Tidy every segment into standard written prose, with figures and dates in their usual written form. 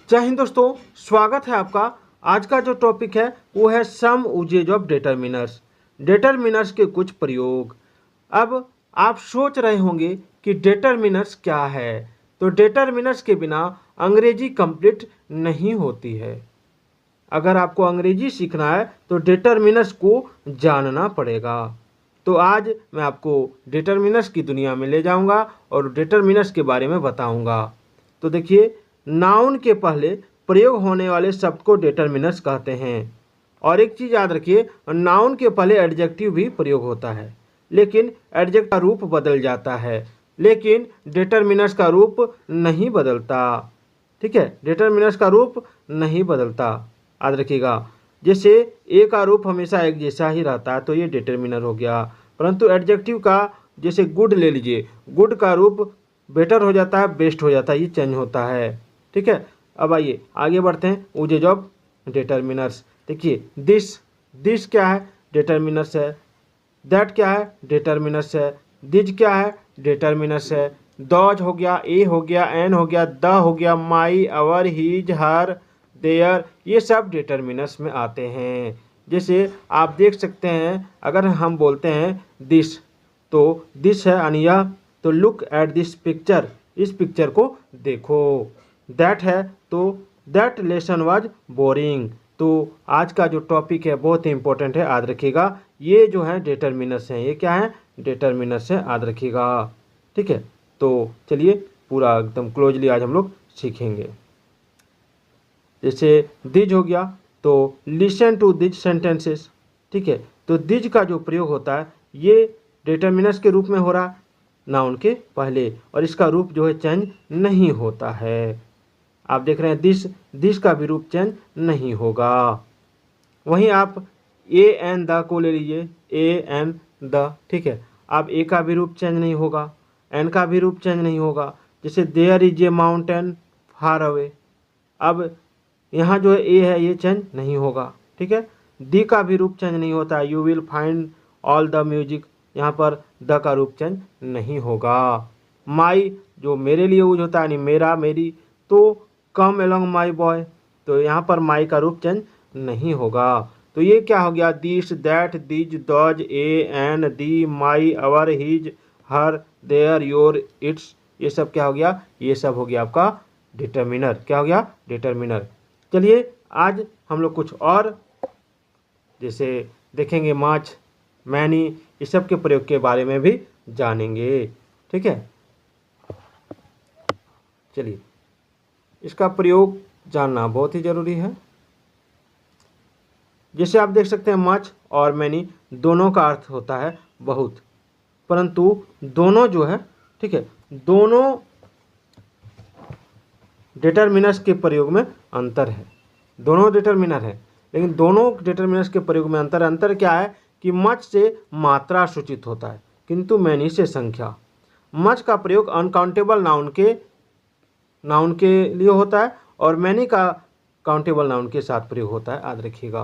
जय हिंद दोस्तों, स्वागत है आपका। आज का जो टॉपिक है वो है सम यूजेज ऑफ डिटरमिनर्स। डिटरमिनर्स के कुछ प्रयोग। अब आप सोच रहे होंगे कि डिटरमिनर्स क्या है। तो डिटरमिनर्स के बिना अंग्रेजी कंप्लीट नहीं होती है। अगर आपको अंग्रेजी सीखना है तो डिटरमिनर्स को जानना पड़ेगा। तो आज मैं आपको डिटरमिनर्स की दुनिया में ले जाऊंगा और डिटरमिनर्स के बारे में बताऊंगा। तो देखिए, नाउन के पहले प्रयोग होने वाले शब्द को डिटरमिनर्स कहते हैं। और एक चीज़ याद रखिए, नाउन के पहले एडजेक्टिव भी प्रयोग होता है, लेकिन एडजेक्टिव का रूप बदल जाता है, लेकिन डिटरमिनर्स का रूप नहीं बदलता। ठीक है, डिटरमिनर्स का रूप नहीं बदलता, याद रखिएगा। जैसे ए का रूप हमेशा एक जैसा ही रहता है तो ये डिटरमिनर हो गया, परंतु एडजेक्टिव का जैसे गुड ले लीजिए, गुड का रूप बेटर हो जाता है, बेस्ट हो जाता है, ये चेंज होता है। ठीक है, अब आइए आगे बढ़ते हैं। Usages of determiners. देखिए, दिस क्या है? डिटरमिनर्स है। दैट क्या है? डिटरमिनर्स है। दिज क्या है? डिटरमिनर्स है। दॉज हो गया, ए हो गया, एन हो गया, द हो गया, माई, अवर, हीज, हर, देयर, ये सब डिटरमिनर्स में आते हैं। जैसे आप देख सकते हैं, अगर हम बोलते हैं दिस, तो दिस है अनिया, तो लुक एट दिस पिक्चर, इस पिक्चर को देखो। दैट है तो दैट लेसन वाज बोरिंग। तो आज का जो टॉपिक है बहुत ही इंपॉर्टेंट है, याद रखिएगा। ये जो है डिटरमिनर्स हैं। ये क्या है? डिटरमिनर्स हैं, याद रखिएगा। ठीक है, तो चलिए पूरा एकदम क्लोजली आज हम लोग सीखेंगे। जैसे दिज हो गया, तो लिसन टू दिज सेंटेंसेस। ठीक है, तो दिज का जो प्रयोग होता है ये डिटरमिनर्स के रूप में हो रहा है नाउन के पहले, और इसका रूप जो है चेंज नहीं होता है। आप देख रहे हैं दिस का भी रूप चेंज नहीं होगा। वहीं आप ए एन द को ले लीजिए, ए एन द। ठीक है, अब ए का भी रूप चेंज नहीं होगा, एन का भी रूप चेंज नहीं होगा। जैसे there is a mountain far away, अब यहाँ जो है ए है ये चेंज नहीं होगा। ठीक है, दी का भी रूप चेंज नहीं होता, you will find all the music, यहाँ पर द का रूप चेंज नहीं होगा। माई जो मेरे लिए यूज होता है, यानी मेरा, मेरी, तो कम एलोंग माई बॉय, तो यहाँ पर माई का रूप चेंज नहीं होगा। तो ये क्या हो गया? This, that, these, those, a, an, the, my, our, his, her, their, your, its, ये सब क्या हो गया? ये सब हो गया आपका डिटरमिनर। क्या हो गया? डिटरमिनर। चलिए आज हम लोग कुछ और जैसे देखेंगे, मच, मैनी, इस सब के प्रयोग के बारे में भी जानेंगे। ठीक है, चलिए इसका प्रयोग जानना बहुत ही ज़रूरी है। जैसे आप देख सकते हैं, मच और मैनी दोनों का अर्थ होता है बहुत, परंतु दोनों जो है, ठीक है, दोनों डिटरमिनर्स के प्रयोग में अंतर है। दोनों डिटरमिनर है, लेकिन दोनों डिटरमिनर्स के प्रयोग में अंतर। अंतर क्या है कि मच से मात्रा सूचित होता है, किंतु मैनी से संख्या। मच का प्रयोग अनकाउंटेबल नाउन के लिए होता है, और मैनी का काउंटेबल नाउन के साथ प्रयोग होता है, याद रखिएगा।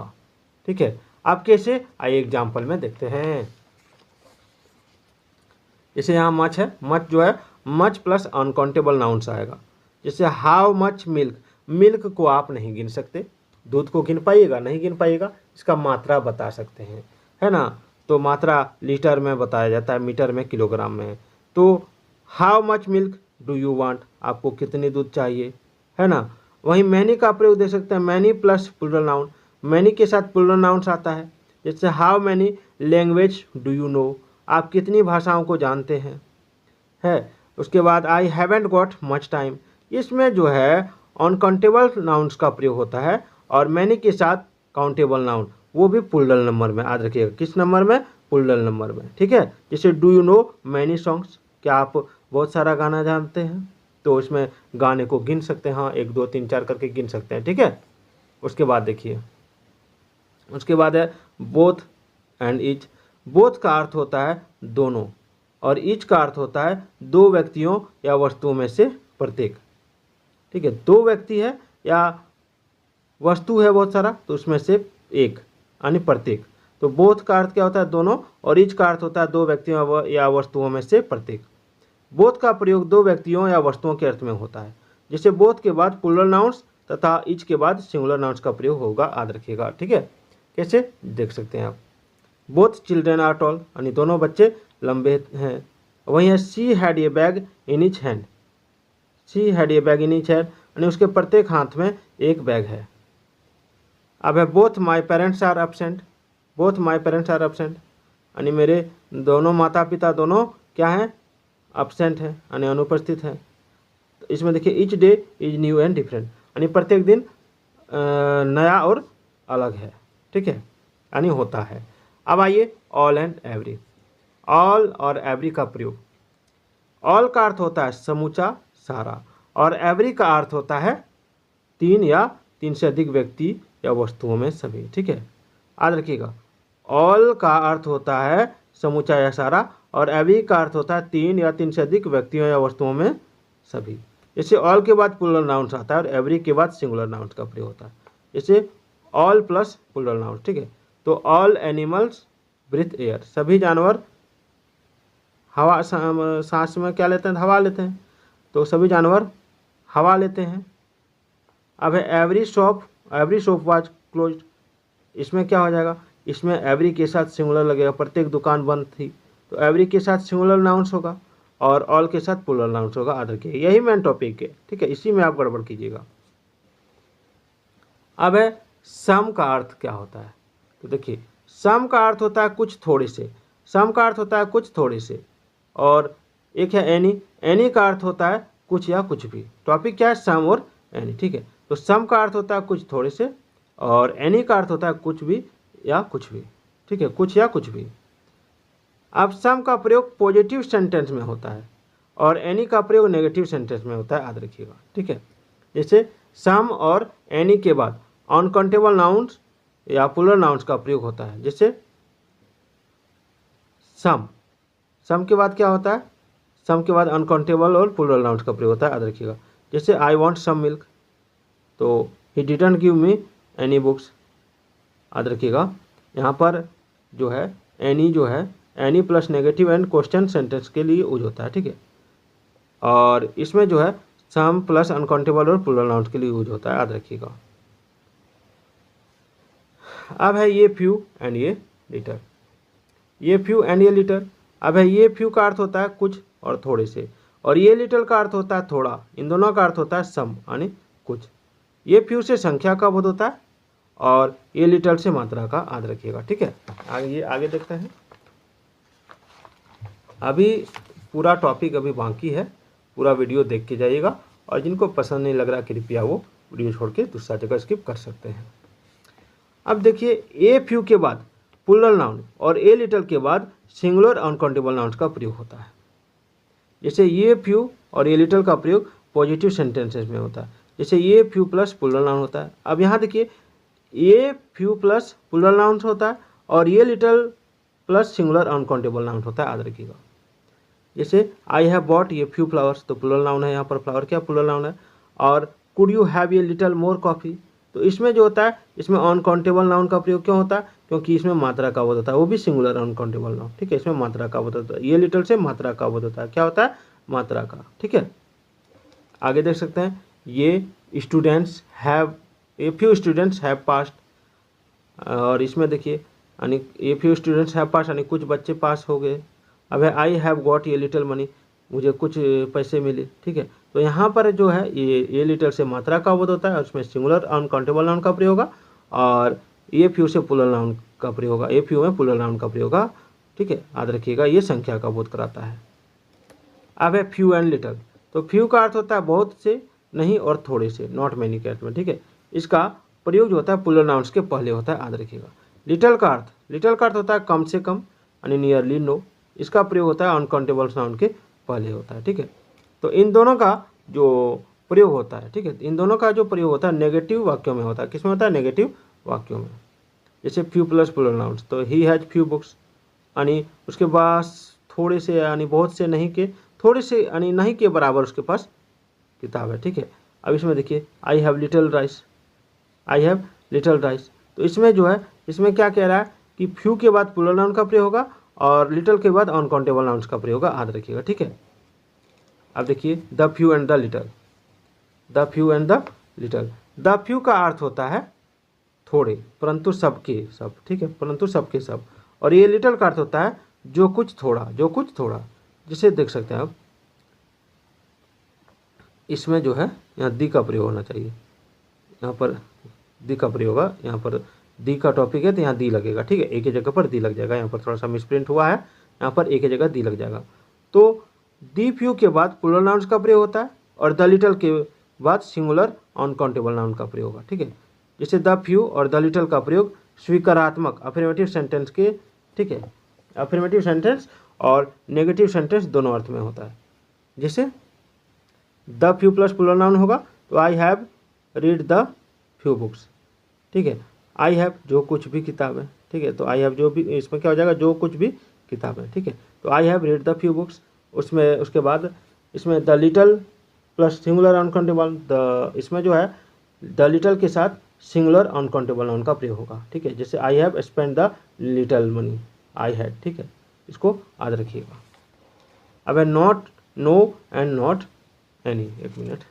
ठीक है, आप कैसे? आइए एग्जाम्पल में देखते हैं। जैसे यहाँ मच है, मच जो है मच प्लस अनकाउंटेबल नाउन्स आएगा। जैसे हाउ मच मिल्क, मिल्क को आप नहीं गिन सकते, दूध को गिन पाइएगा? नहीं गिन पाइएगा। इसका मात्रा बता सकते हैं, है ना? तो मात्रा लीटर में बताया जाता है, मीटर में, किलोग्राम में। तो how much milk do you want, आपको कितनी दूध चाहिए, है ना? वहीं मैनी का प्रयोग दे सकते हैं, many plus plural noun, many के साथ प्लूरल नाउन्स आता है। जैसे how many language do you know, आप कितनी भाषाओं को जानते हैं, है। उसके बाद I haven't got much time, इसमें जो है अनकाउंटेबल नाउन्स का प्रयोग होता है, और मैनी के साथ काउंटेबल नाउन, वो भी प्लूरल नंबर में, याद रखिएगा। किस नंबर में? प्लूरल नंबर में। ठीक है, जैसे do you know many songs, क्या आप बहुत सारा गाना जानते हैं? तो इसमें गाने को गिन सकते हैं, हाँ, 1 2 3 4 करके गिन सकते हैं। ठीक है, उसके बाद देखिए, उसके बाद है बोथ एंड ईच। बोथ का अर्थ होता है दोनों, और ईच का अर्थ होता है दो व्यक्तियों या वस्तुओं में से प्रत्येक। ठीक है, दो व्यक्ति है या वस्तु है बहुत सारा, तो उसमें से एक, यानी प्रत्येक। तो बोथ का अर्थ क्या होता है? दोनों, और ईच का अर्थ होता है दो व्यक्तियों या वस्तुओं में से प्रत्येक। बोथ का प्रयोग दो व्यक्तियों या वस्तुओं के अर्थ में होता है। जैसे बोथ के बाद प्लूरल नाउन्स तथा इच के बाद सिंगुलर नाउन्स का प्रयोग होगा, याद रखिएगा। ठीक है, कैसे देख सकते हैं आप। बोथ चिल्ड्रेन आर टॉल, यानी दोनों बच्चे लंबे हैं। वहीं है she had a bag in each hand, she had a bag in each hand, यानी उसके प्रत्येक हाथ में एक बैग है। अब है both my parents are absent, both my parents are absent, यानी मेरे दोनों माता पिता दोनों क्या हैं, एब्सेंट हैं, यानी अनुपस्थित हैं। तो इसमें देखिए each day is new and different, यानी प्रत्येक दिन नया और अलग है। ठीक है, यानी होता है। अब आइए ऑल एंड एवरी। ऑल और एवरी का प्रयोग। ऑल का अर्थ होता है समूचा, सारा, और एवरी का अर्थ होता है तीन या तीन से अधिक व्यक्ति या वस्तुओं में सभी। ठीक है, याद रखिएगा। ऑल का अर्थ होता है समूचा या सारा, और एवरी का अर्थ होता है तीन या तीन से अधिक व्यक्तियों या वस्तुओं में सभी। जैसे ऑल के बाद प्लूरल नाउन्स आता है और एवरी के बाद सिंगुलर नाउन्स का प्रयोग होता है। जैसे ऑल प्लस प्लूरल नाउन्स। ठीक है, तो ऑल एनिमल्स ब्रीथ एयर, सभी जानवर हवा सांस में क्या लेते हैं, हवा लेते हैं, तो सभी जानवर हवा लेते हैं। अब है एवरी शॉप वाज क्लोज्ड, इसमें क्या हो जाएगा, इसमें एवरी के साथ सिंगुलर लगेगा, प्रत्येक दुकान बंद थी, तो एवरी के साथ सिंगुलर नाउन्स होगा और ऑल के साथ प्लूरल नाउन्स होगा। याद रखिए, यही मेन टॉपिक है। ठीक है, इसी में आप गड़बड़ कीजिएगा। अब है सम का अर्थ क्या होता है, तो देखिए सम का अर्थ होता है कुछ थोड़े से, सम का अर्थ होता है कुछ थोड़े से, और एक है एनी, एनी का अर्थ होता है कुछ या कुछ भी। टॉपिक क्या है, सम और एनी। ठीक है, तो सम का अर्थ होता है कुछ थोड़े से और एनी का अर्थ होता है कुछ भी या कुछ भी। ठीक है, कुछ या कुछ भी। अब सम का प्रयोग पॉजिटिव सेंटेंस में होता है और एनी का प्रयोग नेगेटिव सेंटेंस में होता है, याद रखिएगा। ठीक है, जैसे सम और एनी के बाद अनकाउंटेबल नाउन्स या प्लूरल नाउन्स का प्रयोग होता है। जैसे सम के बाद क्या होता है, सम के बाद अनकाउंटेबल और प्लूरल नाउन्स का प्रयोग होता है, याद रखिएगा। जैसे आई वांट सम मिल्क, तो he didn't give me any books, याद रखिएगा। यहाँ पर जो है any plus negative and question sentence के लिए यूज होता है। ठीक है, और इसमें जो है सम प्लस अनकाउंटेबल और प्लूरल नाउन्स के लिए यूज होता है, याद रखिएगा। अब है ये फ्यू एंड ये लिटर, ये फ्यू एंड ये लिटर। अब है ये फ्यू का अर्थ होता है कुछ और थोड़े से, और ये लिटल का अर्थ होता है थोड़ा। इन दोनों का अर्थ होता है सम यानी कुछ। ये फ्यू से संख्या का बोध होता है और ये लिटल से मात्रा का, याद रखिएगा। ठीक है, आगे देखते हैं। अभी पूरा टॉपिक अभी बाकी है, पूरा वीडियो देख के जाइएगा, और जिनको पसंद नहीं लग रहा कृपया वो वीडियो छोड़ के दूसरा जगह स्किप कर सकते हैं। अब देखिए ए फ्यू के बाद प्लूरल नाउन और ए लिटल के बाद सिंगुलर अनकाउंटेबल नाउन्स का प्रयोग होता है। जैसे ये फ्यू और ये लिटल का प्रयोग पॉजिटिव सेंटेंसेस में होता है। जैसे ये फ्यू प्लस प्लूरल नाउन होता है। अब यहाँ देखिए ये फ्यू प्लस प्लूरल नाउन होता है और ये little plus singular uncountable noun होता है, याद रखिएगा। जैसे आई हैव बॉट ये फ्यू फ्लावर्स, तो प्लूरल नाउन है, यहाँ पर फ्लावर क्या प्लूरल नाउन है। और कुड यू हैव ये लिटल मोर कॉफ़ी, तो इसमें जो होता है इसमें अनकाउंटेबल नाउन का प्रयोग क्यों होता है, क्योंकि इसमें मात्रा का बोध होता है, वो भी सिंगुलर अनकाउंटेबल नाउन। ठीक है, इसमें मात्रा का बोध होता है, ये लिटल से मात्रा का बोध होता है, क्या होता है, मात्रा का। ठीक है, आगे देख सकते हैं ये students have, a few students have passed, और इसमें देखिए यानी a few students have pass यानी कुछ बच्चे पास हो गए। अब है आई हैव गॉट ये लिटल मनी, मुझे कुछ पैसे मिले। ठीक है, तो यहाँ पर जो है ये लिटल से मात्रा का बोध होता है और उसमें सिंगुलर अनकाउंटेबल नाउन का प्रयोग होगा, और ये फ्यू से प्लूरल नाउन का प्रयोग होगा, ए फ्यू में प्लूरल नाउन का प्रयोग होगा। ठीक है, याद रखिएगा, ये संख्या का बोध कराता है। अब है फ्यू एंड लिटल, तो फ्यू का अर्थ होता है बहुत से, नहीं और थोड़े से, नॉट मैनी के अर्थ में। ठीक है, इसका प्रयोग जो होता है प्लूरल नाउन्स के पहले होता है, याद रखिएगा। लिटल का अर्थ होता है कम से कम यानी नियरली नो, इसका प्रयोग होता है अनकाउंटेबल नाउन के पहले होता है। ठीक है, तो इन दोनों का जो प्रयोग होता है, ठीक है, इन दोनों का जो प्रयोग होता है नेगेटिव वाक्यों में होता है। किसमें होता है, नेगेटिव वाक्यों में। जैसे फ्यू प्लस प्लूरल नाउन्स, तो ही हैज फ्यू बुक्स, यानी उसके पास थोड़े से यानी बहुत से, नहीं के थोड़े से यानी नहीं के बराबर उसके पास किताब है। ठीक है, अब इसमें देखिए I have little rice, I have little rice, तो इसमें जो है इसमें क्या कह रहा है कि फ्यू के बाद प्लूरल नाउन का प्रयोग होगा और लिटिल के बाद अनकाउंटेबल नाउन्स का प्रयोग होगा, याद रखिएगा। ठीक है, अब देखिए the few and the little, the few and the little. The few का अर्थ होता है थोड़े, परंतु सबके सब, ठीक है, परंतु सबके सब। और ये लिटल का अर्थ होता है जो कुछ थोड़ा, जो कुछ थोड़ा। जिसे देख सकते हैं आप, इसमें जो है यहाँ दी का प्रयोग होना चाहिए, यहाँ पर दी का प्रयोग है, यहाँ पर दी का टॉपिक है तो यहाँ दी लगेगा, ठीक है, एक ही जगह पर दी लग जाएगा। यहाँ पर थोड़ा सा मिसप्रिंट हुआ है, यहाँ पर एक ही जगह दी लग जाएगा। तो दी फ्यू के बाद प्लूरल नाउन्स का प्रयोग होता है और द लिटल के बाद सिंगुलर अनकाउंटेबल नाउन का प्रयोग है, ठीक है। जैसे द फ्यू और द लिटल का प्रयोग स्वीकारात्मक अफर्मेटिव सेंटेंस के, ठीक है, अफर्मेटिव सेंटेंस और नेगेटिव सेंटेंस दोनों अर्थ में होता है। जैसे the few plus plural noun होगा तो I have read the few books, ठीक है। आई हैव जो कुछ भी किताब है, ठीक है, तो आई हैव जो भी, इसमें क्या हो जाएगा, जो कुछ भी किताब है, ठीक है। तो I have read the few books. उसमें उसके बाद इसमें the little plus singular uncountable, the इसमें जो है द लिटल के साथ सिंगुलर अनकाउंटेबल नाउन का प्रयोग होगा, ठीक है। जैसे I have spend the little money I had, ठीक है, इसको याद रखिएगा। अब है not, no and not any. एक मिनट,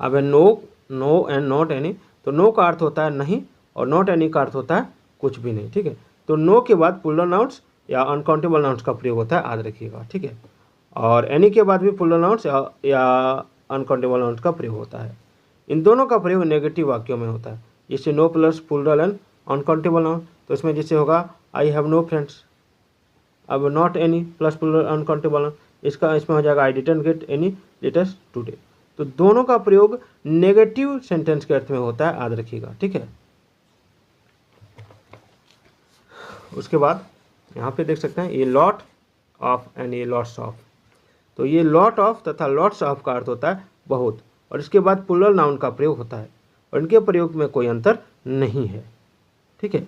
अब है no, no and not any. तो नो का अर्थ होता है नहीं और नॉट एनी का अर्थ होता है कुछ भी नहीं, ठीक है। तो नो के बाद प्लूरल नाउन्स या अनकाउंटेबल नाउन्स का प्रयोग होता है, याद रखिएगा, ठीक है। और एनी के बाद भी प्लूरल नाउन्स या अनकाउंटेबल नाउन्स का प्रयोग होता है। इन दोनों का प्रयोग नेगेटिव वाक्यों में होता है। जैसे no plus plural and uncountable noun, तो इसमें जैसे होगा आई हैव नो फ्रेंड्स। अब not any plus plural uncountable noun, इसमें हो जाएगा I didn't get any letters today. तो दोनों का प्रयोग नेगेटिव सेंटेंस के अर्थ में होता है, याद रखिएगा, ठीक है। उसके बाद यहाँ पे देख सकते हैं ये लॉट ऑफ एंड ये लॉट्स ऑफ। तो ये लॉट ऑफ तथा लॉट्स ऑफ का अर्थ होता है बहुत, और इसके बाद प्लूरल नाउन का प्रयोग होता है और इनके प्रयोग में कोई अंतर नहीं है, ठीक है।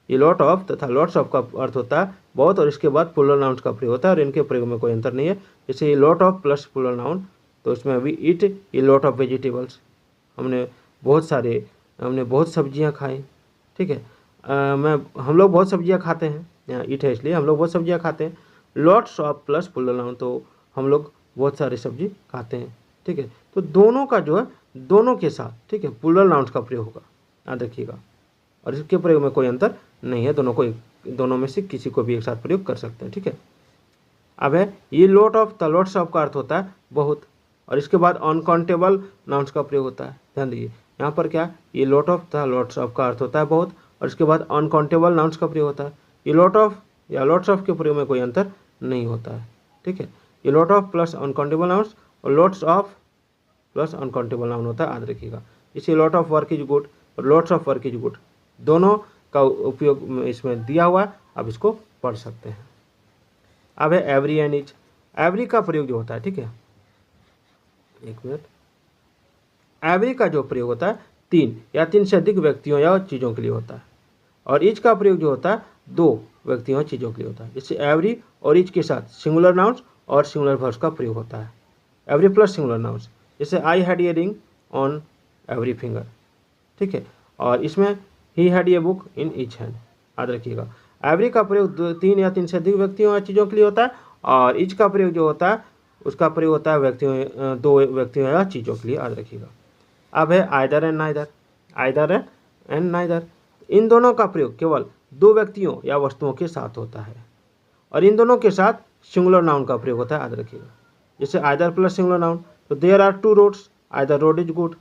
ये लॉट ऑफ तथा लॉट्स ऑफ का अर्थ होता है बहुत और इसके बाद प्लूरल नाउन्स का प्रयोग होता है और इनके प्रयोग में कोई अंतर नहीं है। जैसे ये lot of plus plural noun, तो इसमें अभी ईट ये लॉट ऑफ वेजिटेबल्स, हमने बहुत सब्जियां खाई, ठीक है। हम लोग बहुत सब्जियां खाते हैं, यहाँ ईट है इसलिए हम लोग बहुत सब्जियां खाते हैं। Lots of plus plural noun, तो हम लोग बहुत सारी सब्जी खाते हैं, ठीक है। तो दोनों का जो है दोनों के साथ, ठीक है, प्लूरल नाउन्स का प्रयोग होगा, याद रखिएगा, और इसके प्रयोग में कोई अंतर नहीं है, दोनों में से किसी को भी एक साथ प्रयोग कर सकते हैं, ठीक है। अब है ये lot of the lots of का अर्थ होता है बहुत और इसके बाद अनकाउंटेबल नाउन्स का प्रयोग होता है। ध्यान दीजिए यहाँ पर क्या, ये lot of the lots of का अर्थ होता है बहुत और इसके बाद अनकाउंटेबल नाउन्स का प्रयोग होता है। ये लॉट ऑफ या लॉट्स ऑफ के प्रयोग में कोई अंतर नहीं होता है, ठीक है। ये lot of plus uncountable nouns और lots of plus uncountable noun होता है, याद रखिएगा। इसे lot of work is good और lots of work is good दोनों का उपयोग इसमें दिया हुआ है, आप इसको पढ़ सकते हैं। अब है एवरी एंड इच। एवरी का प्रयोग जो होता है, ठीक है, एक मिनट, एवरी का जो प्रयोग होता है 3 या 3 से अधिक व्यक्तियों या चीज़ों के लिए होता है और इच का प्रयोग जो होता है 2 व्यक्तियों या चीज़ों के लिए होता है। जैसे एवरी और इच के साथ सिंगुलर नाउन्स और सिंगुलर वर्ब्स का प्रयोग होता है। एवरी प्लस सिंगुलर नाउन्स, जैसे I had a ring on every finger, ठीक है, और इसमें he had a book in each hand, याद रखिएगा। एवरी का प्रयोग 3 या 3 से अधिक व्यक्तियों या चीज़ों के लिए होता है और इच का प्रयोग जो होता है उसका प्रयोग होता है 2 व्यक्तियों या चीज़ों के लिए, याद रखिएगा। अब है either and neither. Either and neither, इन दोनों का प्रयोग केवल 2 व्यक्तियों या वस्तुओं के साथ होता है और इन दोनों के साथ सिंगुलर नाउन का प्रयोग होता है, याद रखिएगा। जैसे आइदर प्लस सिंगुलर नाउन, तो there are 2 roads, either road is good,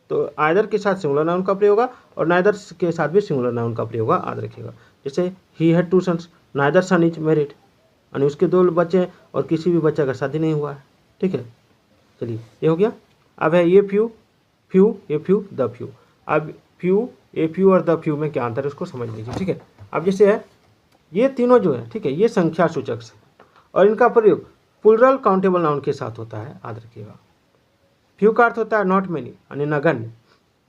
तो आइदर के साथ सिंगुलर नाउन का प्रयोग होगा और नाइदर के साथ भी सिंगुलर नाउन का प्रयोग होगा, याद रखिएगा। जैसे he had 2 sons, neither son is married, यानी उसके 2 बच्चे और किसी भी बच्चे का शादी नहीं हुआ है, ठीक है। चलिए ये हो गया। अब है ये फ्यू, ये फ्यू, द फ्यू। अब फ्यू, ए फ्यू और द फ्यू में क्या अंतर है उसको समझ लीजिए, ठीक है। अब जैसे है ये तीनों जो है, ठीक है, ये संख्या सूचक से और इनका प्रयोग प्लूरल काउंटेबल नाउन के साथ होता है, याद रखिएगा। फ्यू का अर्थ होता है नॉट मेनी यानी नगण्य,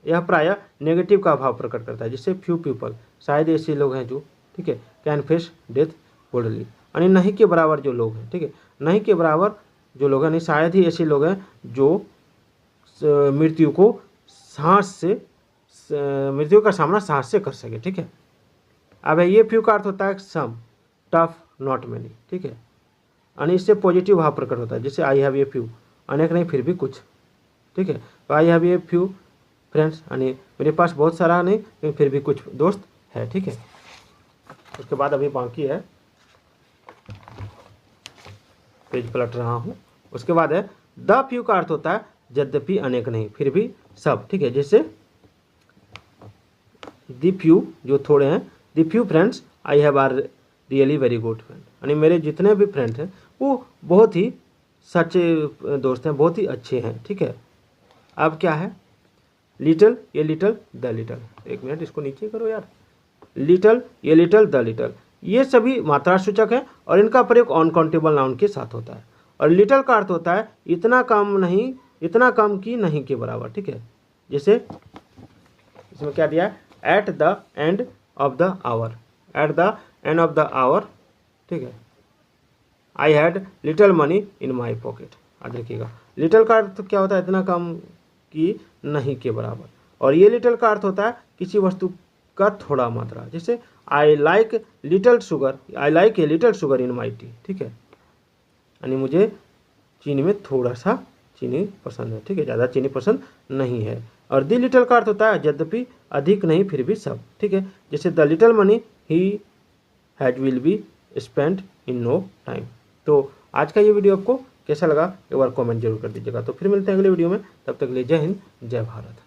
यह प्रायः नेगेटिव का भाव प्रकट करता है। जिससे फ्यू पीपल, शायद ऐसे लोग हैं जो, ठीक है, कैन फेस डेथ बोल्डली, यानी नहीं के बराबर जो लोग हैं, ठीक है, नहीं के बराबर जो लोग हैं, नहीं शायद ही ऐसे लोग हैं जो मृत्यु का सामना साहस से कर सके, ठीक है। अब ये फ्यू का अर्थ होता है सम, टफ, नॉट मेनी, ठीक है, यानी इससे पॉजिटिव भाव प्रकट होता है। जैसे आई हैव ए फ्यू, अनेक नहीं फिर भी कुछ, ठीक है। तो I have a few friends, यानी मेरे पास बहुत सारा नहीं लेकिन फिर भी कुछ दोस्त है, ठीक है। उसके बाद अभी बाकी है, पेज पलट रहा हूँ। उसके बाद है द फ्यू का अर्थ होता है यद्यपि, अनेक नहीं, फिर भी, सब, ठीक है। जैसे द फ्यू जो थोड़े हैं, the few friends I have are really very good friend, यानी मेरे जितने भी फ्रेंड हैं वो बहुत ही सच्चे दोस्त हैं, बहुत ही अच्छे हैं, ठीक है। अब क्या है, लिटल, ये लिटल, द लिटल, एक मिनट इसको नीचे करो यार, लिटल, ये लिटल, द लिटल, ये सभी मात्रा सूचक है और इनका प्रयोग अनकाउंटेबल नाउन के साथ होता है। और लिटल का अर्थ होता है इतना कम नहीं, इतना कम की नहीं के बराबर, ठीक है। जैसे इसमें क्या दिया है, at the end of the hour, at the end of the hour, ठीक है। I had little money in my pocket, याद रखिएगा। लिटल का अर्थ क्या होता है, इतना कम की नहीं के बराबर। और ये लिटल का अर्थ होता है किसी वस्तु का थोड़ा मात्रा, जैसे I like little sugar, I like a little sugar in my T, ठीक है, यानी मुझे चीनी में थोड़ा सा चीनी पसंद है, ठीक है, ज़्यादा चीनी पसंद नहीं है। और द लिटल का अर्थ होता है यद्यपि, अधिक नहीं, फिर भी, सब, ठीक है। जैसे the little money he has will be spent in no time. तो आज का ये वीडियो आपको कैसा लगा एक बार कमेंट जरूर कर दीजिएगा। तो फिर मिलते हैं अगले वीडियो में, तब तक के लिए जय हिंद, जय भारत।